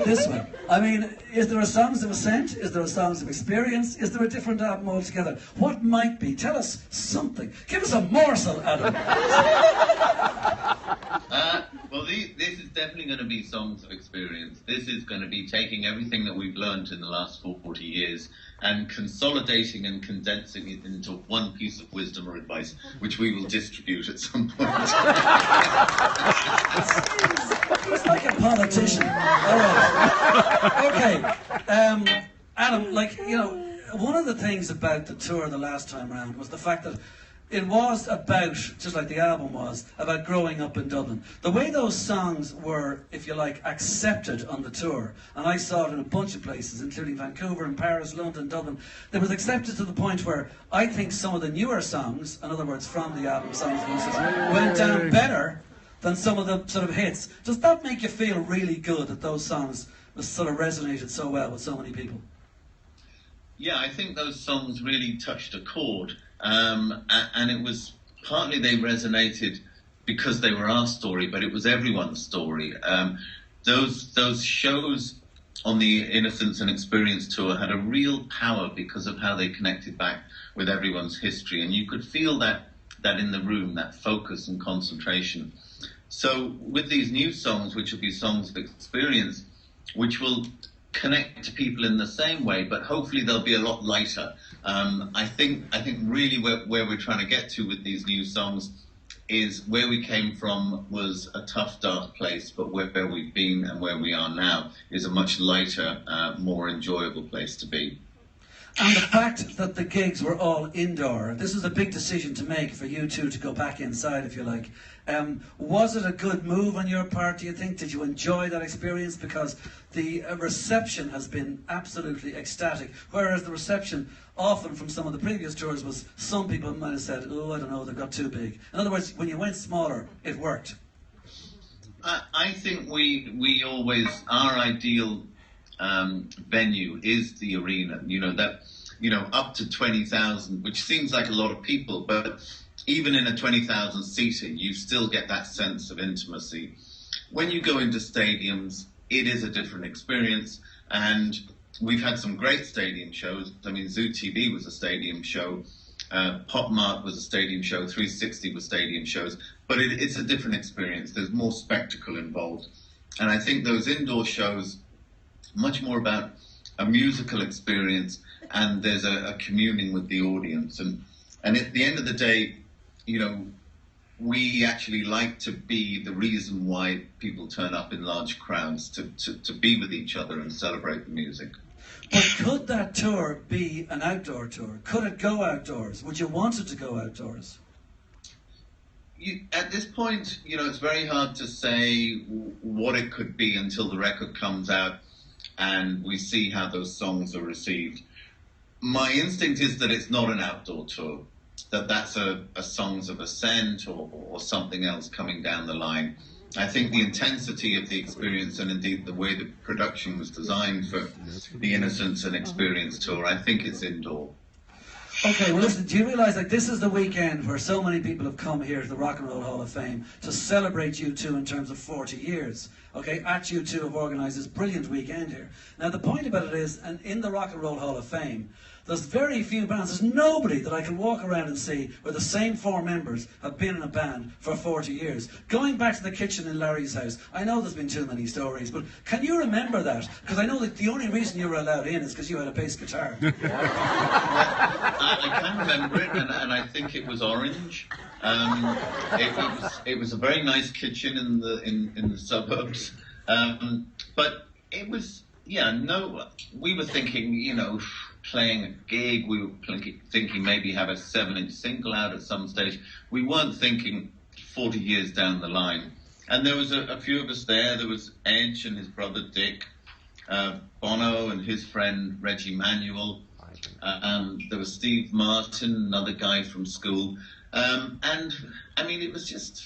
about this one? I mean, is there a Songs of Ascent? Is there a Songs of Experience? Is there a different album altogether? What might be? Tell us something. Give us a morsel, Adam. Well, this is definitely going to be Songs of Experience. This is going to be taking everything that we've learned in the last 40 years and consolidating and condensing it into one piece of wisdom or advice, which we will distribute at some point. It's like a politician. All right. Okay. Adam, like, you know, one of the things about the tour the last time around was the fact that it was about, just like the album was, about growing up in Dublin. The way those songs were, if you like, accepted on the tour, and I saw it in a bunch of places, including Vancouver and Paris, London, Dublin, it was accepted to the point where I think some of the newer songs, in other words, from the album Songs of Ascent, went down better than some of the sort of hits. Does that make you feel really good that those songs sort of resonated so well with so many people? Yeah, I think those songs really touched a chord. And it was partly they resonated because they were our story, but it was everyone's story. Those shows on the Innocence and Experience tour had a real power because of how they connected back with everyone's history, and you could feel that in the room, that focus and concentration. So with these new songs, which will be Songs of Experience, which will connect to people in the same way, but hopefully they'll be a lot lighter. I think really where we're trying to get to with these new songs is where we came from was a tough, dark place, but where we've been and where we are now is a much lighter, more enjoyable place to be. And the fact that the gigs were all indoor, this was a big decision to make for you two to go back inside, if you like. Was it a good move on your part, do you think? Did you enjoy that experience? Because the reception has been absolutely ecstatic, whereas the reception often from some of the previous tours was some people might have said, oh, I don't know, they got too big. In other words, when you went smaller, it worked. I think we always, our ideal venue is the arena, up to 20,000, which seems like a lot of people, but even in a 20,000 seating, you still get that sense of intimacy. When you go into stadiums, it is a different experience, and we've had some great stadium shows. I mean, Zoo TV was a stadium show, Pop Mart was a stadium show, 360 was stadium shows, but it's a different experience. There's more spectacle involved, and I think those indoor shows, much more about a musical experience, and there's a communing with the audience. And at the end of the day, we actually like to be the reason why people turn up in large crowds to be with each other and celebrate the music. But could that tour be an outdoor tour? Could it go outdoors? Would you want it to go outdoors? At this point, it's very hard to say what it could be until the record comes out and we see how those songs are received. My instinct is that it's not an outdoor tour, that's a Songs of Ascent or something else coming down the line. I think the intensity of the experience, and indeed the way the production was designed for the Innocence and Experience tour, I think it's indoor. Okay, well listen, do you realise like this is the weekend where so many people have come here to the Rock and Roll Hall of Fame to celebrate U2 in terms of 40 years. Okay, at U2 have organised this brilliant weekend here. Now the point about it is, and in the Rock and Roll Hall of Fame, there's very few bands, there's nobody that I can walk around and see where the same four members have been in a band for 40 years. Going back to the kitchen in Larry's house, I know there's been too many stories, but can you remember that? Because I know that the only reason you were allowed in is because you had a bass guitar. I can remember it, and I think it was orange. It was a very nice kitchen in the suburbs, but it was, we were thinking, playing a gig, we were thinking maybe have a 7-inch single out at some stage. We weren't thinking 40 years down the line. And there was a few of us there. There was Edge and his brother Dick, Bono and his friend Reggie Manuel. There was Steve Martin, another guy from school. And I mean, it was just,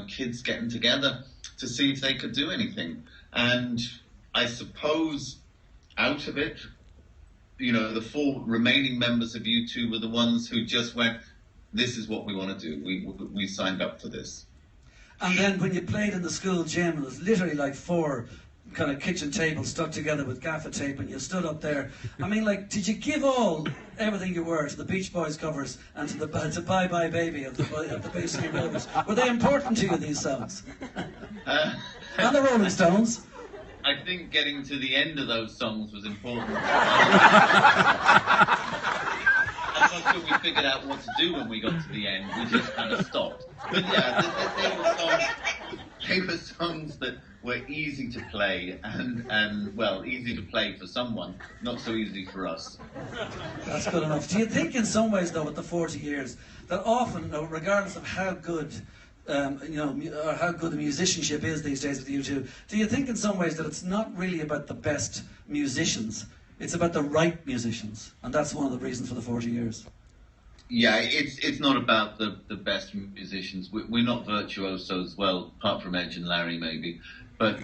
kids getting together to see if they could do anything. And I suppose out of it, the four remaining members of U2 were the ones who just went, this is what we want to do. We signed up for this. And then when you played in the school gym, it was literally like four kind of kitchen table stuck together with gaffer tape, and you stood up there. I mean, like, did you give everything you were to the Beach Boys covers and to Bye Bye Baby of the Bay City Rollers? Were they important to you, these songs? And the Rolling Stones? I think getting to the end of those songs was important. I'm not sure we figured out what to do when we got to the end. We just kind of stopped. But yeah, they were songs that were easy to play and well, easy to play for someone, not so easy for us. That's good enough. Do you think in some ways, though, with the 40 years, that often, regardless of how good or how good the musicianship is these days with U2, do you think in some ways that it's not really about the best musicians, it's about the right musicians, and that's one of the reasons for the 40 years? Yeah, it's not about the best musicians. We're not virtuosos, well, apart from Edge and Larry maybe, but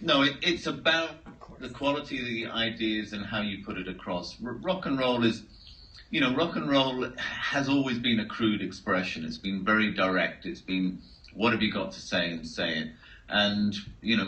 no, it's about the quality of the ideas and how you put it across. Rock and roll is, rock and roll has always been a crude expression. It's been very direct. It's been, what have you got to say and say it. And,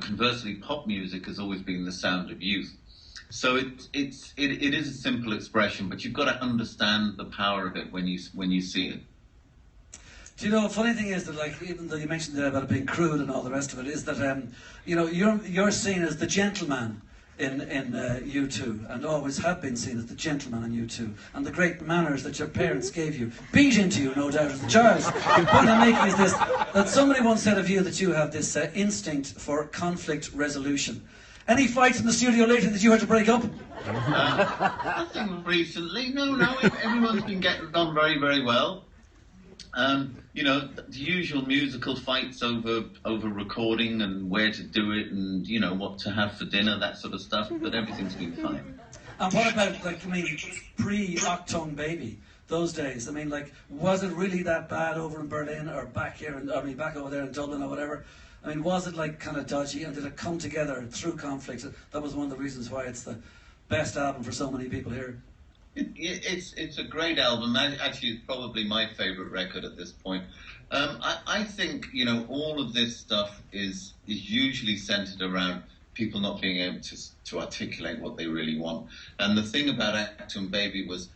conversely, pop music has always been the sound of youth. So it is a simple expression, but you've got to understand the power of it when you see it. Do you know, the funny thing is that, like, even though you mentioned there about it being crude and all the rest of it, is that, you're seen as the gentleman in U2, and always have been seen as the gentleman in U2, and the great manners that your parents gave you, beat into you, no doubt, as a child. The point I'm making is this, that somebody once said of you that you have this instinct for conflict resolution. Any fights in the studio lately that you had to break up? Nothing recently, no, everyone's been getting on very, very well. The usual musical fights over recording and where to do it and, what to have for dinner, that sort of stuff, but everything's been fine. And what about, pre-Octung Baby, those days? Was it really that bad over in Berlin or back over there in Dublin or whatever? Was it kind of dodgy, and did it come together through conflict? That was one of the reasons why it's the best album for so many people here. It's a great album. Actually, it's probably my favourite record at this point. I think all of this stuff is usually centred around people not being able to articulate what they really want. And the thing about Achtung Baby was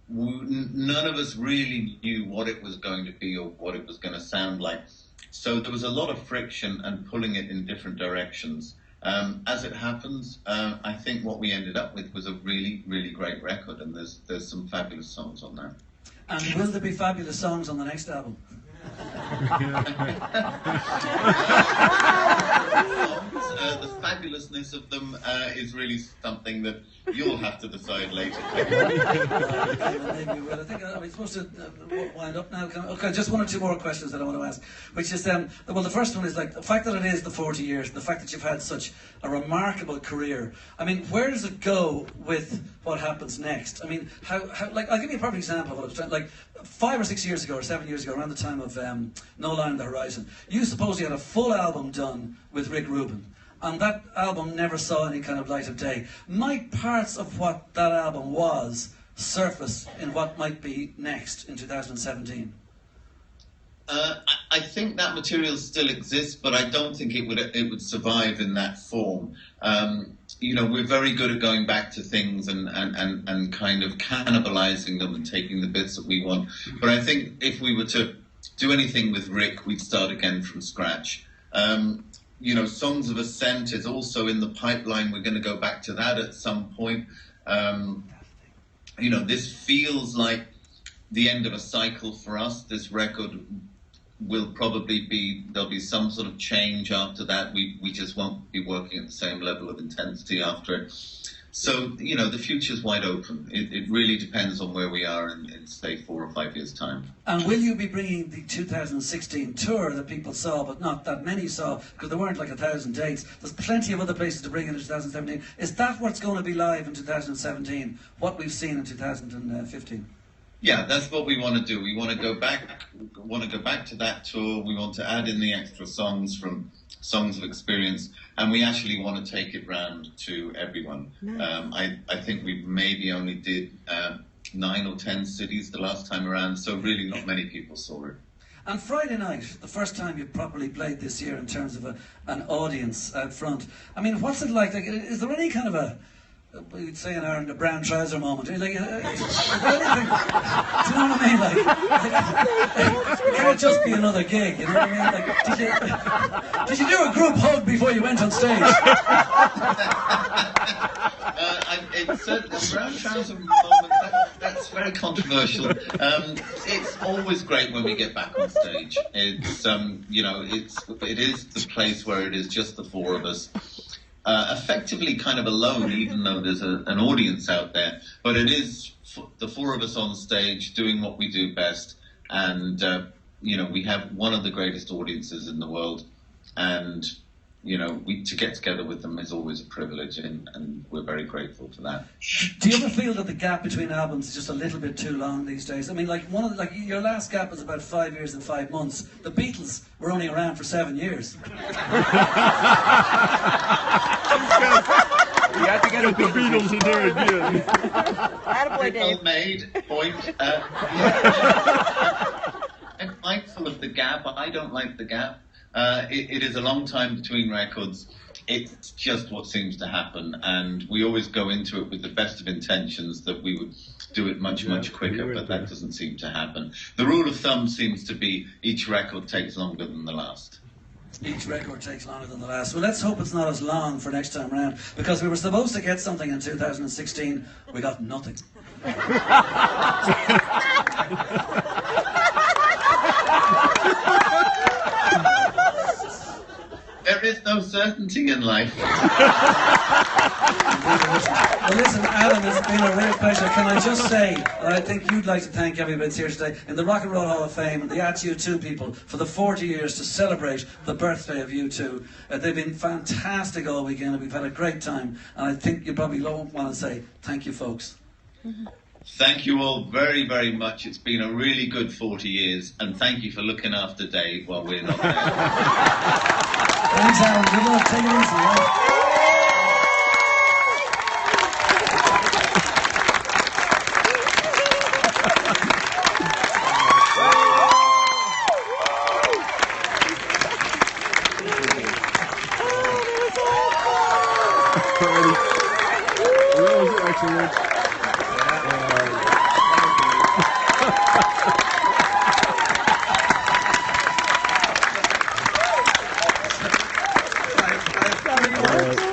none of us really knew what it was going to be or what it was going to sound like. So there was a lot of friction and pulling it in different directions. As it happens, I think what we ended up with was a really, really great record, and there's some fabulous songs on that. And will there be fabulous songs on the next album? The fabulousness of them is really something that you'll have to decide later. Maybe we will. I think we're supposed to wind up now. Okay, just one or two more questions that I want to ask, which is, the first one is the fact that it is the 40 years, the fact that you've had such a remarkable career. Where does it go with what happens next? How I'll give you a perfect example of what I was trying, 5 or 6 years ago or 7 years ago, around the time of No Line on the Horizon, you supposedly had a full album done with Rick Rubin, and that album never saw any kind of light of day. Might parts of what that album was surface in what might be next in 2017? I think that material still exists, but I don't think it would survive in that form. We're very good at going back to things and kind of cannibalizing them and taking the bits that we want. But I think if we were to do anything with Rick, we'd start again from scratch. Songs of Ascent is also in the pipeline. We're going to go back to that at some point. This feels like the end of a cycle for us. This record will probably there'll be some sort of change after that. We just won't be working at the same level of intensity after it. So, the future's wide open. It really depends on where we are in, say, 4 or 5 years' time. And will you be bringing the 2016 tour that people saw, but not that many saw, because there weren't 1,000 dates? There's plenty of other places to bring in 2017. Is that what's going to be live in 2017, what we've seen in 2015? Yeah, that's what we want to do. We want to go back to that tour. We want to add in the extra songs from Songs of Experience, and we actually want to take it round to everyone. Nice. I think we maybe only did 9 or 10 cities the last time around, so really not many people saw it. And Friday night, the first time you properly played this year in terms of an audience out front. I mean, what's it like? Like, is there any kind of we'd say in Ireland, a brown trouser moment? Like, is there anything, do you know what I mean? Like, it can't just be another gig, you know what I mean? Like, did you do a group hug before you went on stage? It's the brown trouser moment. That's very controversial. It's always great when we get back on stage. It's it is the place where it is just the four of us, effectively kind of alone, even though there's an audience out there. But it is the four of us on stage doing what we do best, and we have one of the greatest audiences in the world, and to get together with them is always a privilege, and we're very grateful for that. Do you ever feel that the gap between albums is just a little bit too long these days? I mean, like your last gap was about 5 years and 5 months. The Beatles were only around for 7 years. You have to get the Beatles in there again. Attaboy, Dave. Well made point. I'm mindful of the gap. I don't like the gap. It is a long time between records. It's just what seems to happen, and we always go into it with the best of intentions that we would do it much quicker, but that doesn't seem to happen. The rule of thumb seems to be each record takes longer than the last. Each record takes longer than the last. Well, let's hope it's not as long for next time round, because we were supposed to get something in 2016. We got nothing. There is no certainty in life. Well, listen, Adam, it's been a real pleasure. Can I just say that I think you'd like to thank everybody that's here today in the Rock and Roll Hall of Fame and the At U2 people for the 40 years to celebrate the birthday of U2. They've been fantastic all weekend, and we've had a great time. And I think you probably want to say thank you, folks. Thank you all very, very much. It's been a really good 40 years, and thank you for looking after Dave while we're not there. Thanks, Adam. Good luck. Take it easy. That was excellent.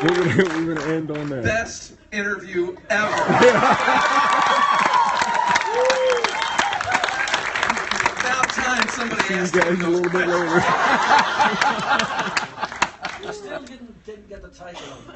We're going to end on that. Best interview ever. About time somebody See you asked guys a little bit later. You still didn't get the title of